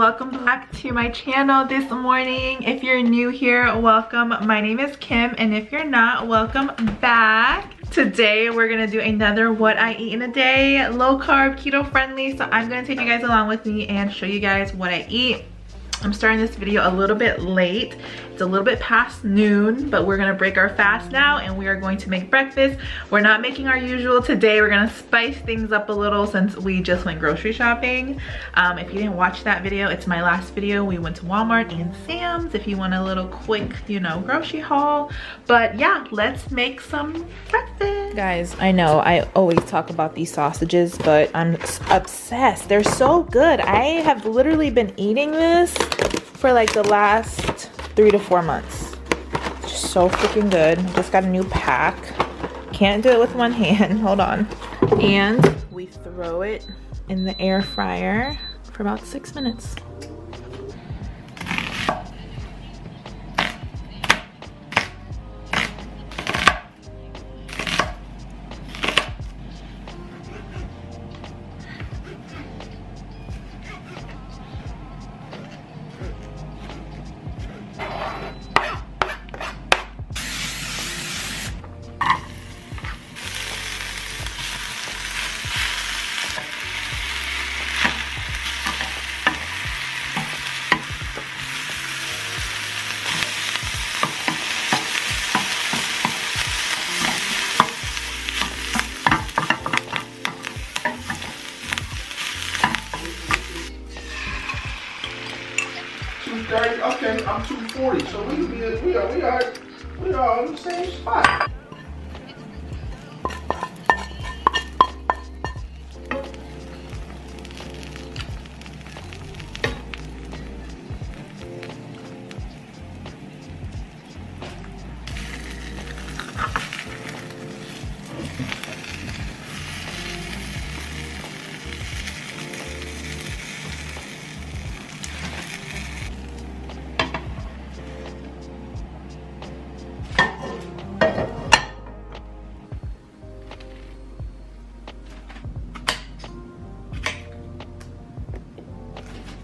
welcome back to my channel this morning. If you're new here, welcome. My name is Kim, and if you're not, welcome back. Today we're gonna do another what I eat in a day, low carb, keto friendly. So I'm gonna take you guys along with me and show you guys what I eat. I'm starting this video a little bit late. It's a little bit past noon, but we're gonna break our fast now and we are going to make breakfast. We're not making our usual today. We're gonna spice things up a little since we just went grocery shopping. If you didn't watch that video, it's my last video. We went to Walmart and Sam's if you want a little quick, you know, grocery haul. But yeah, let's make some breakfast. Guys, I know I always talk about these sausages, but I'm obsessed. They're so good. I have literally been eating this for like the last 3 to 4 months. It's just so freaking good. Just got a new pack. Can't do it with one hand. Hold on. And we throw it in the air fryer for about 6 minutes. Okay, I'm 240, so we are on the same spot.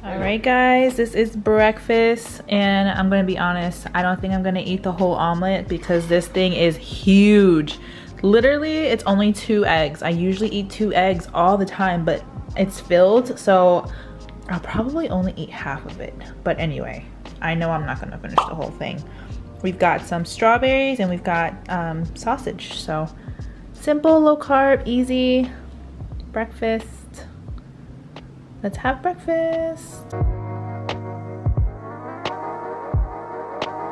Alright guys, this is breakfast and I'm gonna be honest, I don't think I'm gonna eat the whole omelet because this thing is huge. Literally, it's only 2 eggs. I usually eat 2 eggs all the time, but it's filled, so I'll probably only eat half of it. But anyway, I know I'm not gonna finish the whole thing. We've got some strawberries and we've got sausage, so simple, low carb, easy breakfast. Let's have breakfast.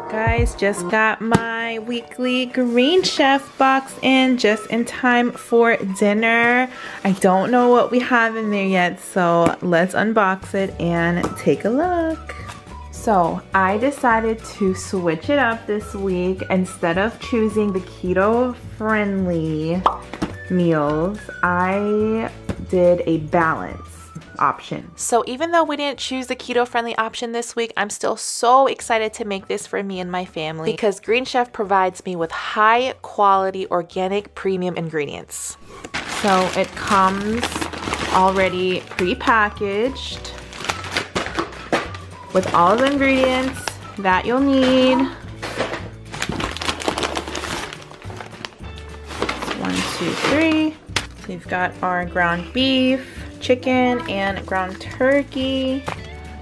Guys, just got my weekly GREENCHEF box in just in time for dinner. I don't know what we have in there yet, so let's unbox it and take a look. So I decided to switch it up this week. Instead of choosing the keto-friendly meals, I did a balance option. So even though we didn't choose the keto-friendly option this week, I'm still so excited to make this for me and my family because GREENCHEF provides me with high quality organic premium ingredients. So it comes already pre-packaged with all the ingredients that you'll need. 1, 2, 3. So you've got our ground beef, chicken, and ground turkey.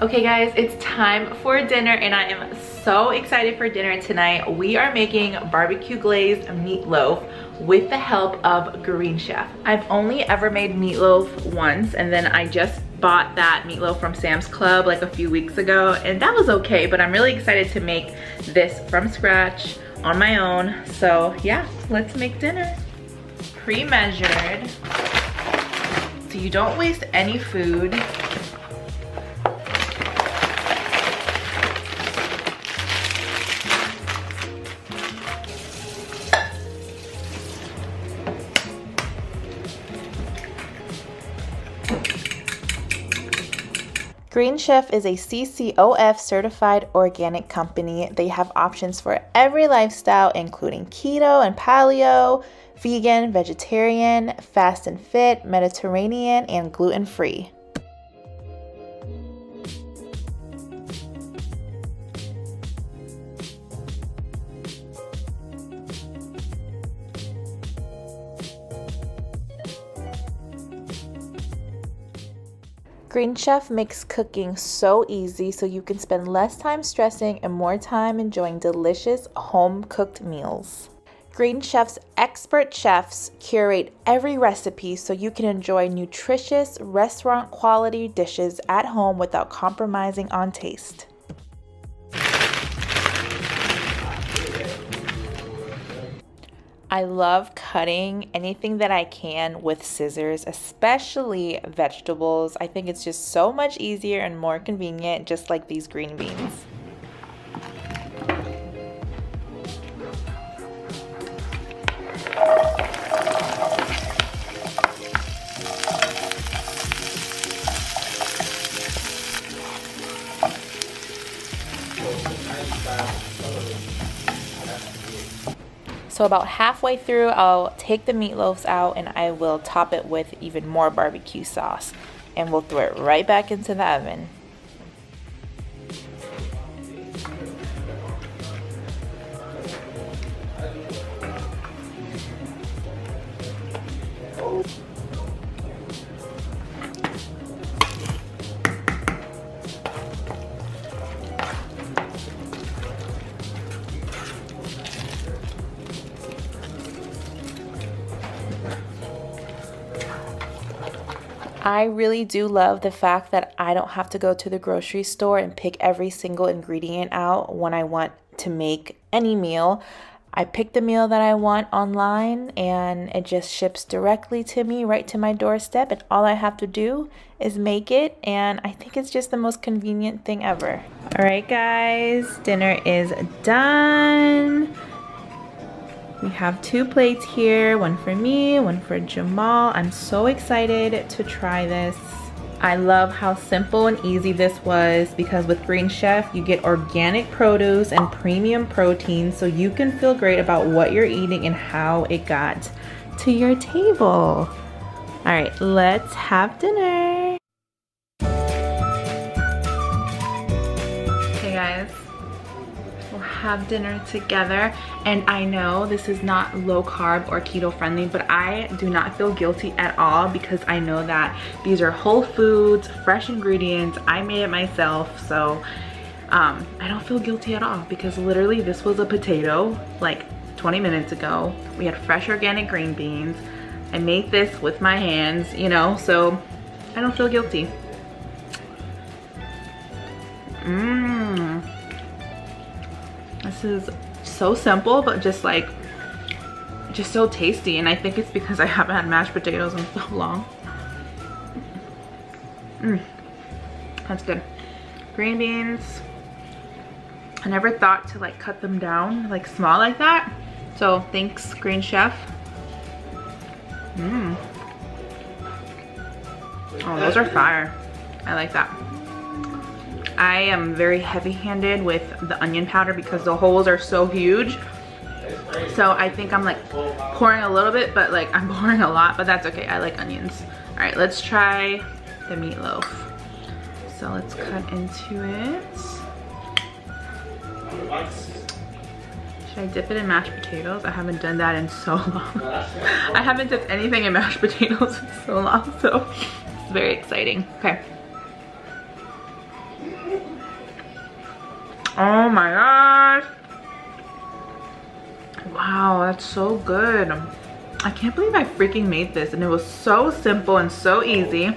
Okay guys, it's time for dinner and I am so excited for dinner tonight. We are making barbecue glazed meatloaf with the help of GREENCHEF. I've only ever made meatloaf once, and then I just bought that meatloaf from Sam's Club like a few weeks ago, and that was okay, but I'm really excited to make this from scratch on my own. So yeah, let's make dinner. Pre-measured, so you don't waste any food. GREENCHEF is a CCOF certified organic company. They have options for every lifestyle, including keto and paleo, vegan, vegetarian, fast and fit, Mediterranean, and gluten-free. GREENCHEF makes cooking so easy so you can spend less time stressing and more time enjoying delicious home-cooked meals. GREENCHEF's expert chefs curate every recipe so you can enjoy nutritious, restaurant-quality dishes at home without compromising on taste. I love cutting anything that I can with scissors, especially vegetables. I think it's just so much easier and more convenient, just like these green beans. So about halfway through, I'll take the meatloaves out and I will top it with even more barbecue sauce. And we'll throw it right back into the oven. I really do love the fact that I don't have to go to the grocery store and pick every single ingredient out when I want to make any meal. I pick the meal that I want online and it just ships directly to me, right to my doorstep, and all I have to do is make it, and I think it's just the most convenient thing ever. All right guys, dinner is done. We have 2 plates here, one for me, one for Jamal. I'm so excited to try this. I love how simple and easy this was because with GREENCHEF, you get organic produce and premium protein so you can feel great about what you're eating and how it got to your table. All right, let's have dinner. Hey guys. We'll have dinner together, and I know this is not low carb or keto friendly, but I do not feel guilty at all because I know that these are whole foods, fresh ingredients. I made it myself, so I don't feel guilty at all because literally this was a potato like 20 minutes ago. We had fresh organic green beans. I made this with my hands, you know, so I don't feel guilty. This is so simple, but just so tasty, and I think it's because I haven't had mashed potatoes in so long. That's good. Green beans. I never thought to like cut them down like small like that. So thanks, GREENCHEF. Oh, those are fire. I like that. I am very heavy-handed with the onion powder because the holes are so huge. So I think I'm like pouring a little bit, but like I'm pouring a lot, but that's okay. I like onions. All right, let's try the meatloaf. So let's cut into it. Should I dip it in mashed potatoes? I haven't done that in so long. I haven't dipped anything in mashed potatoes in so long, so it's very exciting. Okay. Oh my gosh. Wow, that's so good. I can't believe I freaking made this, and it was so simple and so easy.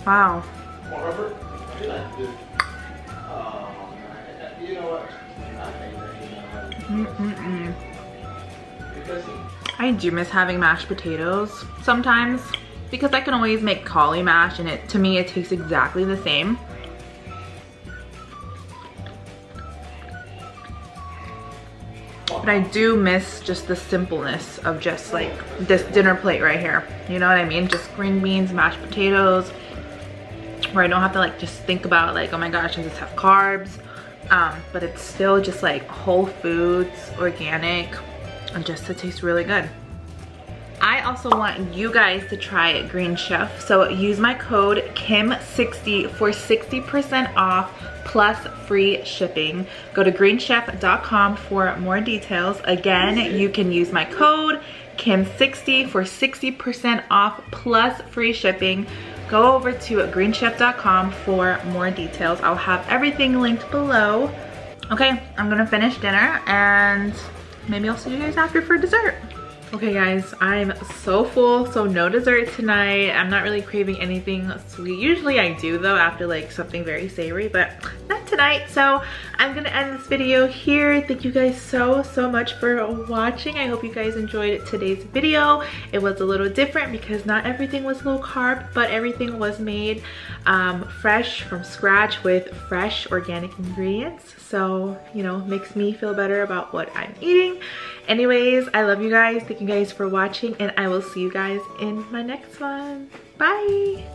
Wow. I do miss having mashed potatoes sometimes because I can always make cauli mash, and to me it tastes exactly the same. But I do miss just the simpleness of just like this dinner plate right here. You know what I mean? Just green beans, mashed potatoes, where I don't have to like just think about like, oh my gosh, does this have carbs? But it's still just like whole foods, organic, and just it tastes really good. I also want you guys to try Green Chef. So use my code KIM60 for 60% off plus free shipping. Go to greenchef.com for more details. Again, you can use my code KIM60 for 60% off plus free shipping. Go over to greenchef.com for more details. I'll have everything linked below. Okay, I'm gonna finish dinner and maybe I'll see you guys after for dessert. Okay guys, I'm so full, so no dessert tonight. I'm not really craving anything sweet. Usually I do though after like something very savory, but not tonight. So I'm gonna end this video here. Thank you guys so much for watching. I hope you guys enjoyed today's video. It was a little different because not everything was low carb, but everything was made fresh from scratch with fresh organic ingredients. So, you know, makes me feel better about what I'm eating. Anyways, I love you guys. Thank you guys for watching and I will see you guys in my next one. Bye.